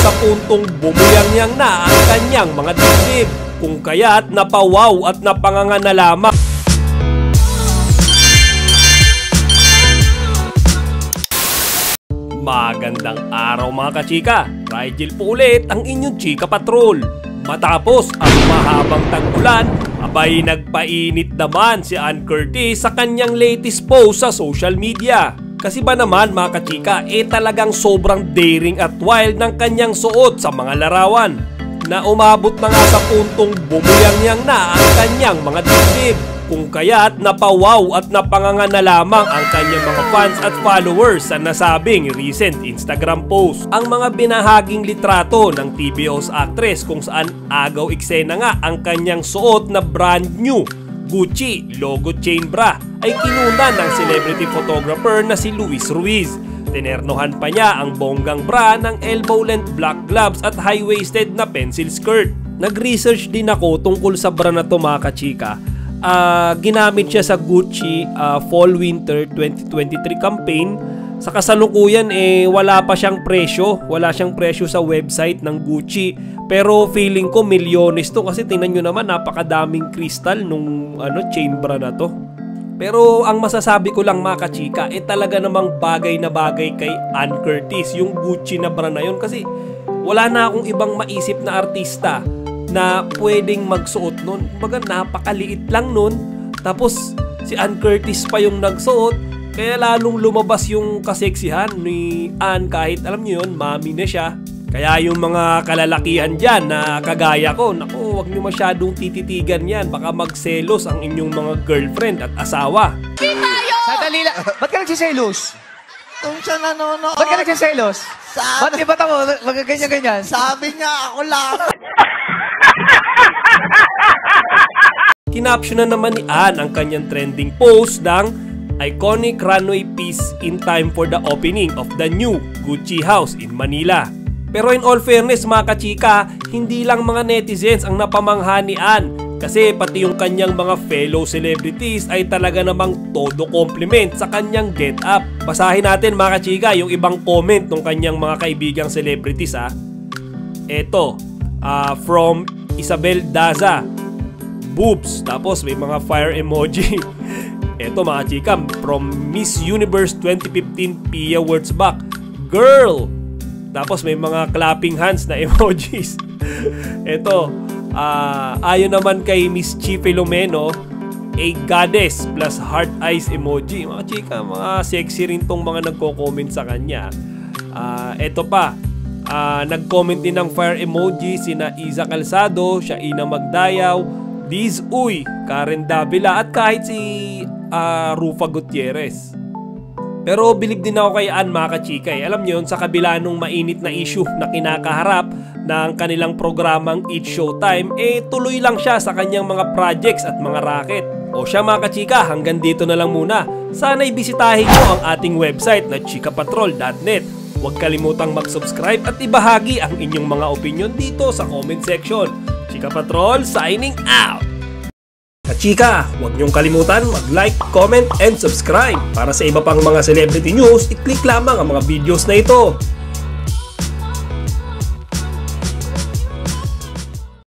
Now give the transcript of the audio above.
sa puntong bumuyangyang na ang kanyang mga dibdib, kung kaya't napawaw at napanganga na lamang. Magandang araw mga kachika, Rigel po ulit ang inyong Chika Patrol. Matapos ang mahabang tag-ulan, abay nagpainit naman si Ann Curtis sa kanyang latest post sa social media. Kasi ba naman mga kachika, talagang sobrang daring at wild ng kanyang suot sa mga larawan, na umabot na nga sa puntong bumuyangyang na ang kanyang mga dibdib, kung kaya't napawaw at napanganga na lamang ang kanyang mga fans at followers sa nasabing recent Instagram post. Ang mga binahaging litrato ng TV host actress kung saan agaw eksena nga ang kanyang suot na brand new Gucci logo chain bra ay kinunan ng celebrity photographer na si Luis Ruiz. Tinernohan pa niya ang bonggang bra ng elbow-length black gloves at high-waisted na pencil skirt. Nag-research din ako tungkol sa bra na to mga kachika. Ginamit siya sa Gucci Fall-Winter 2023 campaign. Sa kasalukuyan wala pa siyang presyo. Wala siyang presyo sa website ng Gucci. Pero feeling ko milyones to kasi tingnan nyo naman napakadaming crystal nung chain bra na to. Pero ang masasabi ko lang mga kachika, talaga namang bagay na bagay kay Ann Curtis yung Gucci na bra na yun, kasi wala na akong ibang maisip na artista na pwedeng magsuot nun. Baga napakaliit lang nun, tapos si Ann Curtis pa yung nagsuot, kaya lalong lumabas yung kaseksihan ni Ann kahit alam nyo yun, mami na siya. Kaya yung mga kalalakihan dyan na kagaya ko, naku, huwag nyo masyadong tititigan yan. Baka magselos ang inyong mga girlfriend at asawa. Sadali lang. Ba't ka nagsiselos? Kung siya nanonood. Ba't ka nagsiselos? Ba't di ba't ako magaganyan-ganyan? Sabi niya ako lang. Kinapsyonan naman ni Ann ang kanyang trending post ng iconic runway piece in time for the opening of the new Gucci house in Manila. Pero in all fairness mga kachika, hindi lang mga netizens ang napamangha ni Ann, kasi pati yung kanyang mga fellow celebrities ay talaga namang todo compliment sa kanyang get up. Basahin natin mga kachika yung ibang comment ng kanyang mga kaibigang celebrities Eto, from Isabel Daza, boobs, tapos may mga fire emoji. Eto mga chika, from Miss Universe 2015 Pia Wurtzbach, girl! Tapos may mga clapping hands na emojis. Ito, ayon naman kay Miss Chi Filomeno, a goddess plus heart eyes emoji. Mga chika, mga sexy rin tong mga nagko-comment sa kanya. Ito pa, nag-comment din ng fire emoji sina Iza Calzado, Shaina Magdayaw, Diz Uy, Karen Davila at kahit si Rufa Gutierrez. Pero bilib din ako kay Ann mga kachika. Alam niyo yun, sa kabila nung mainit na issue na kinakaharap ng kanilang programang It's Showtime, tuloy lang siya sa kanyang mga projects at mga racket. O siya mga kachika, hanggang dito na lang muna. Sana'y bisitahin nyo ang ating website na chikapatrol.net. Huwag kalimutang mag-subscribe at ibahagi ang inyong mga opinion dito sa comment section. Chika Patrol signing out! Kachika, huwag niyong kalimutan mag-like, comment, and subscribe. Para sa iba pang mga celebrity news, i-click lamang ang mga videos na ito.